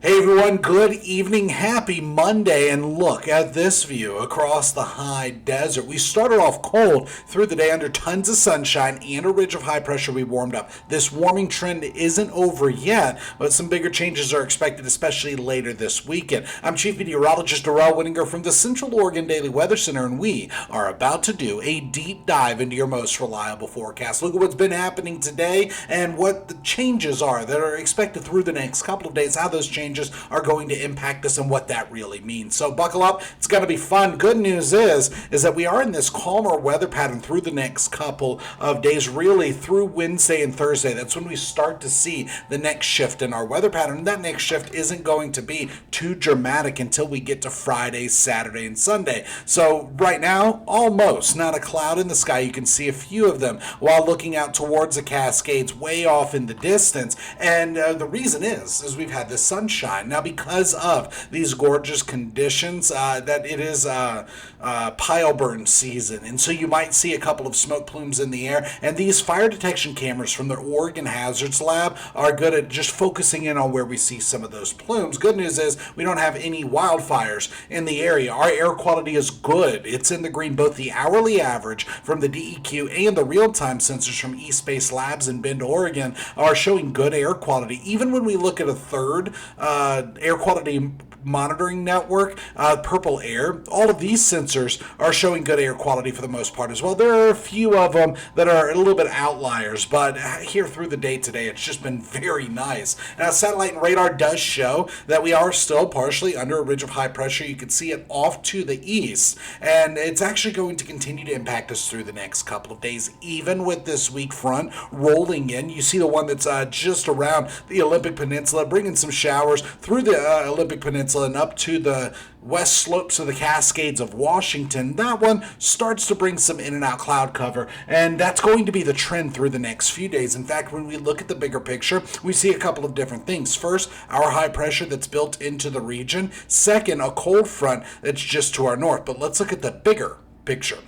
Hey everyone, good evening, happy Monday, and look at this view across the high desert. We started off cold through the day under tons of sunshine and a ridge of high pressure we warmed up. This warming trend isn't over yet, but some bigger changes are expected, especially later this weekend. I'm Chief Meteorologist Darrell Winninger from the Central Oregon Daily Weather Center, and we are about to do a deep dive into your most reliable forecast. Look at what's been happening today and what the changes are that are expected through the next couple of days, how those changes are going to impact us and what that really means. So buckle up, it's going to be fun. Good news is that we are in this calmer weather pattern through the next couple of days, really through Wednesday and Thursday. That's when we start to see the next shift in our weather pattern. And that next shift isn't going to be too dramatic until we get to Friday, Saturday, and Sunday. So right now, almost not a cloud in the sky. You can see a few of them while looking out towards the Cascades way off in the distance. And the reason is we've had this sunshine. Now, because of these gorgeous conditions, that it is pile burn season, and so you might see a couple of smoke plumes in the air, and these fire detection cameras from the Oregon Hazards Lab are good at just focusing in on where we see some of those plumes. Good news is we don't have any wildfires in the area. Our air quality is good. It's in the green. Both the hourly average from the DEQ and the real-time sensors from East Space Labs in Bend, Oregon are showing good air quality. Even when we look at a third air quality monitoring network, Purple Air, all of these sensors are showing good air quality for the most part as well. There are a few of them that are a little bit outliers, but here through the day today, it's just been very nice. Now, satellite and radar does show that we are still partially under a ridge of high pressure. You can see it off to the east, and it's actually going to continue to impact us through the next couple of days, even with this weak front rolling in. You see the one that's just around the Olympic Peninsula, bringing some showers through the Olympic Peninsula and up to the west slopes of the Cascades of Washington. That one starts to bring some in and out cloud cover, and that's going to be the trend through the next few days. In fact, when we look at the bigger picture, we see a couple of different things. First, our high pressure that's built into the region. Second, a cold front that's just to our north. But let's look at the bigger picture.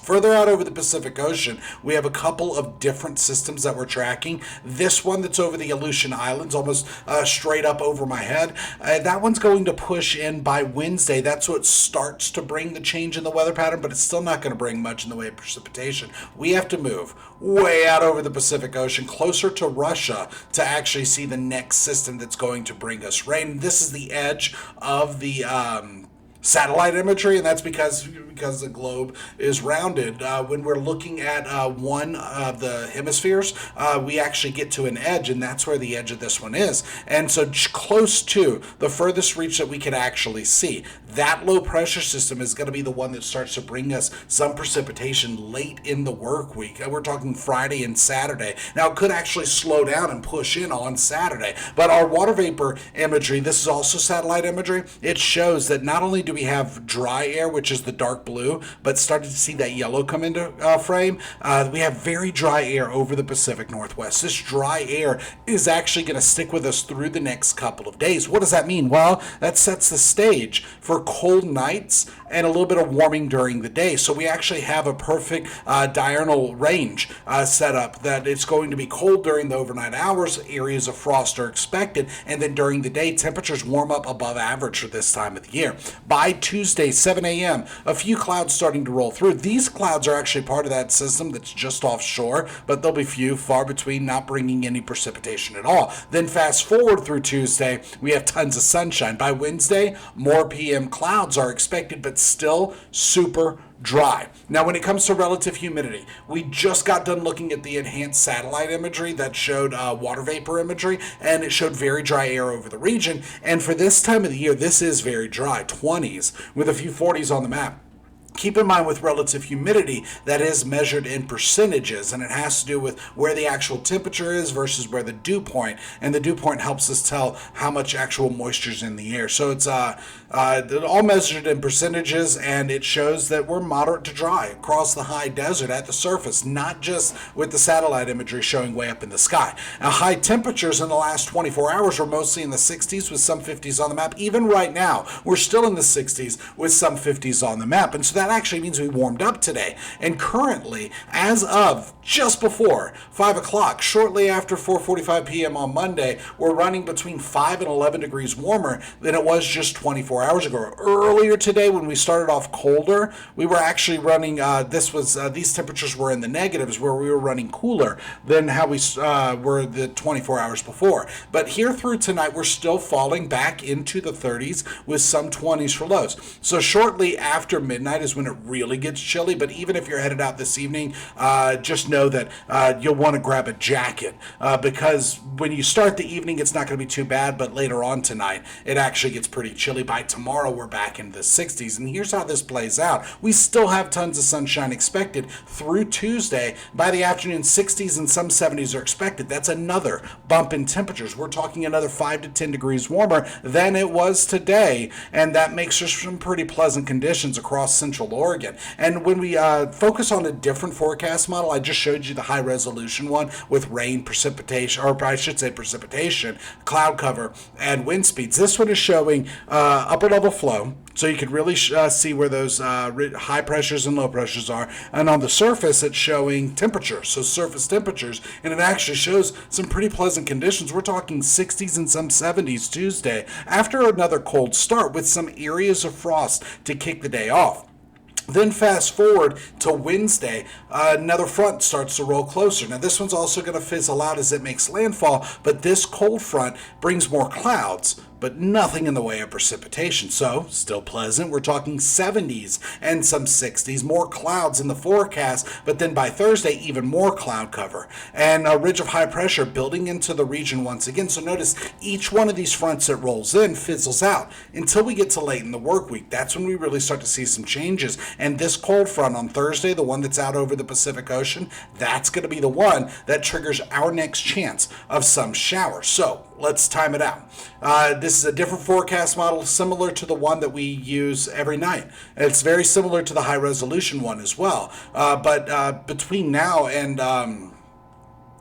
Further out over the Pacific Ocean, we have a couple of different systems that we're tracking. This one that's over the Aleutian Islands, almost straight up over my head, that one's going to push in by Wednesday. That's what starts to bring the change in the weather pattern, but it's still not going to bring much in the way of precipitation. We have to move way out over the Pacific Ocean, closer to Russia, to actually see the next system that's going to bring us rain. This is the edge of the satellite imagery, and that's because the globe is rounded. When we're looking at one of the hemispheres, we actually get to an edge, and that's where the edge of this one is. And so close to the furthest reach that we can actually see, that low pressure system is going to be the one that starts to bring us some precipitation late in the work week. We're talking Friday and Saturday. Now, it could actually slow down and push in on Saturday, but our water vapor imagery, this is also satellite imagery, it shows that not only do we have dry air, which is the dark blue, but starting to see that yellow come into frame, we have very dry air over the Pacific Northwest. This dry air is actually going to stick with us through the next couple of days. What does that mean? Well, that sets the stage for cold nights and a little bit of warming during the day. So we actually have a perfect diurnal range set up, that it's going to be cold during the overnight hours, areas of frost are expected, and then during the day, temperatures warm up above average for this time of the year. By Tuesday, 7 a.m., a few clouds starting to roll through. These clouds are actually part of that system that's just offshore, but they'll be few, far between, not bringing any precipitation at all. Then fast forward through Tuesday, we have tons of sunshine. By Wednesday, more PM clouds are expected, but still super dry. Now, when it comes to relative humidity, we just got done looking at the enhanced satellite imagery that showed water vapor imagery, and it showed very dry air over the region. And for this time of the year, this is very dry, 20s with a few 40s on the map. Keep in mind, with relative humidity, that is measured in percentages, and it has to do with where the actual temperature is versus where the dew point, and the dew point helps us tell how much actual moisture is in the air. So it's all measured in percentages, and it shows that we're moderate to dry across the high desert at the surface, not just with the satellite imagery showing way up in the sky. Now, high temperatures in the last 24 hours were mostly in the 60s with some 50s on the map. Even right now, we're still in the 60s with some 50s on the map, and so that actually means we warmed up today. And currently, as of just before 5 o'clock, shortly after 4:45 p.m. on Monday, we're running between 5 and 11 degrees warmer than it was just 24 hours ago. Earlier today, when we started off colder, we were actually running, these temperatures were in the negatives, where we were running cooler than how we were the 24 hours before. But here through tonight, we're still falling back into the 30s with some 20s for lows. So shortly after midnight is when it really gets chilly. But even if you're headed out this evening, just know that you'll want to grab a jacket because when you start the evening, it's not going to be too bad. But later on tonight, it actually gets pretty chilly. By tomorrow, we're back in the 60s. And here's how this plays out. We still have tons of sunshine expected through Tuesday. By the afternoon, 60s and some 70s are expected. That's another bump in temperatures. We're talking another 5 to 10 degrees warmer than it was today, and that makes for some pretty pleasant conditions across Central Oregon. And when we focus on a different forecast model, I just showed you the high resolution one with rain, precipitation, or I should say precipitation, cloud cover, and wind speeds. This one is showing upper level flow, so you can really see where those high pressures and low pressures are. And on the surface, it's showing temperatures, so surface temperatures, and it actually shows some pretty pleasant conditions. We're talking 60s and some 70s Tuesday, after another cold start with some areas of frost to kick the day off. Then fast forward to Wednesday, another front starts to roll closer. Now this one's also going to fizzle out as it makes landfall, but this cold front brings more clouds, but nothing in the way of precipitation. So, still pleasant. We're talking 70s and some 60s, more clouds in the forecast, but then by Thursday, even more cloud cover. And a ridge of high pressure building into the region once again. So notice each one of these fronts that rolls in fizzles out until we get to late in the work week. That's when we really start to see some changes. And this cold front on Thursday, the one that's out over the Pacific Ocean, that's going to be the one that triggers our next chance of some showers. So, let's time it out. This is a different forecast model, similar to the one that we use every night. It's very similar to the high resolution one as well. But between now and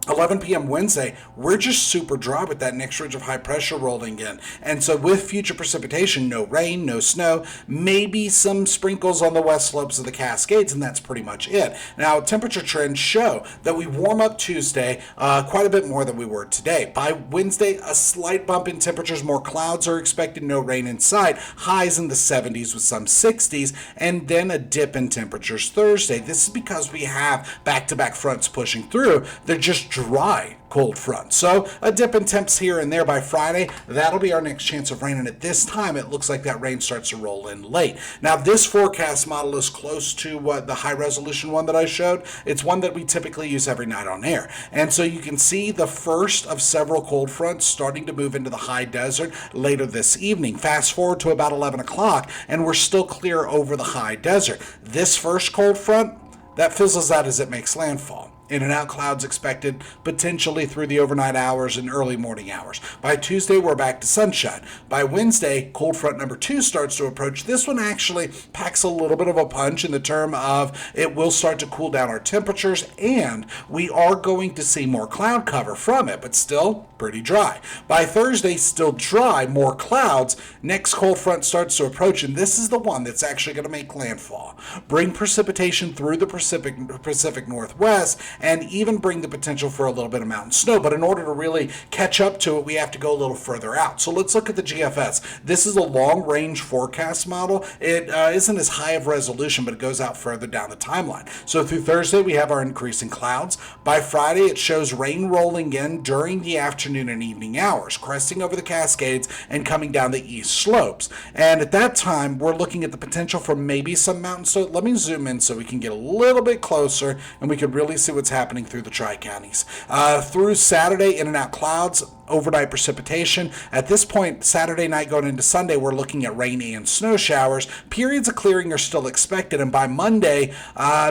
11 p.m. Wednesday, we're just super dry with that next ridge of high pressure rolling in. And so with future precipitation, no rain, no snow, maybe some sprinkles on the west slopes of the Cascades, and that's pretty much it. Now, temperature trends show that we warm up Tuesday quite a bit more than we were today. By Wednesday, a slight bump in temperatures, more clouds are expected, no rain in sight, highs in the 70s with some 60s, and then a dip in temperatures Thursday. This is because we have back-to-back fronts pushing through. They're just dry cold front. So a dip in temps here and there by Friday. That'll be our next chance of rain. And at this time, it looks like that rain starts to roll in late. Now, this forecast model is close to the high resolution one that I showed. It's one that we typically use every night on air. And so you can see the first of several cold fronts starting to move into the high desert later this evening. Fast forward to about 11 o'clock, and we're still clear over the high desert. This first cold front, that fizzles out as it makes landfall. In and out clouds expected potentially through the overnight hours and early morning hours. By Tuesday, we're back to sunshine. By Wednesday, cold front number 2 starts to approach. This one actually packs a little bit of a punch in the term of it will start to cool down our temperatures, and we are going to see more cloud cover from it, but still pretty dry. By Thursday, still dry, more clouds. Next cold front starts to approach, and this is the one that's actually going to make landfall. Bring precipitation through the Pacific Northwest, and even bring the potential for a little bit of mountain snow. But in order to really catch up to it, we have to go a little further out. So let's look at the GFS. This is a long-range forecast model. It isn't as high of resolution, but it goes out further down the timeline. So through Thursday, we have our increasing clouds. By Friday, it shows rain rolling in during the afternoon and evening hours, cresting over the Cascades and coming down the east slopes. And at that time, we're looking at the potential for maybe some mountain snow. Let me zoom in so we can get a little bit closer and we can really see what's happening through the Tri-Counties. Through Saturday, in and out clouds, overnight precipitation. At this point, Saturday night going into Sunday, we're looking at rain and snow showers. Periods of clearing are still expected, and by Monday,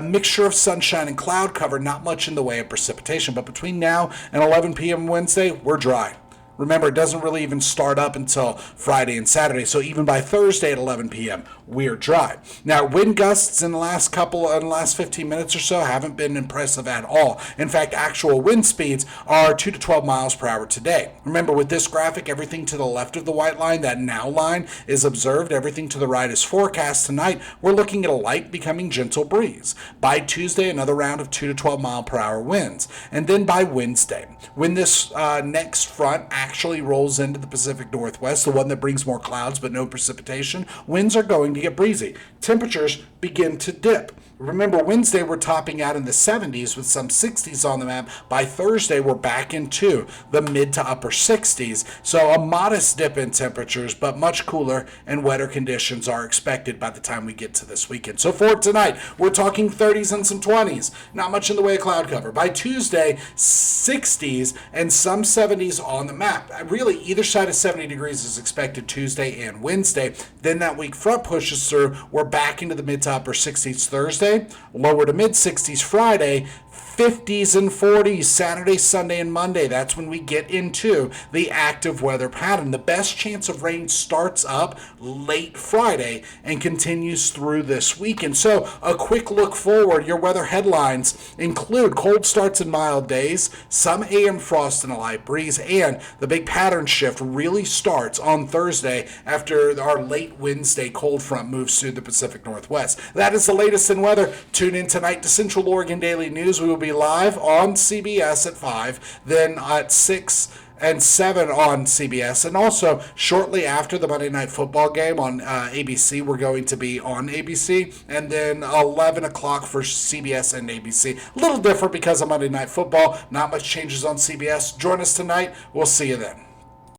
mixture of sunshine and cloud cover, not much in the way of precipitation. But between now and 11 p.m. Wednesday, we're dry. Remember, it doesn't really even start up until Friday and Saturday. So even by Thursday at 11 p.m., we're dry. Now, wind gusts in the last 15 minutes or so haven't been impressive at all. In fact, actual wind speeds are 2 to 12 miles per hour today. Remember, with this graphic, everything to the left of the white line, that now line, is observed. Everything to the right is forecast. Tonight, we're looking at a light becoming gentle breeze. By Tuesday, another round of 2 to 12 mile per hour winds. And then by Wednesday, when this next front actually rolls into the Pacific Northwest, the one that brings more clouds but no precipitation, winds are going to get breezy. Temperatures begin to dip. Remember, Wednesday we're topping out in the 70s with some 60s on the map. By Thursday, we're back into the mid to upper 60s. So a modest dip in temperatures, but much cooler and wetter conditions are expected by the time we get to this weekend. So for tonight, we're talking 30s and some 20s. Not much in the way of cloud cover. By Tuesday, 60s and some 70s on the map. Really, either side of 70 degrees is expected Tuesday and Wednesday. Then that weak front pushes through. We're back into the mid to upper 60s Thursday. Lower to mid 60s Friday, 50s and 40s Saturday, Sunday, and Monday. That's when we get into the active weather pattern. The best chance of rain starts up late Friday and continues through this weekend. So a quick look forward. Your weather headlines include cold starts and mild days, some AM frost and a light breeze, and the big pattern shift really starts on Thursday after our late Wednesday cold front moves through the Pacific Northwest. That is the latest in weather. Tune in tonight to Central Oregon Daily News. We will be live on CBS at 5, then at 6 and 7 on CBS. And also, shortly after the Monday Night Football game on ABC, we're going to be on ABC. And then 11 o'clock for CBS and ABC. A little different because of Monday Night Football. Not much changes on CBS. Join us tonight. We'll see you then.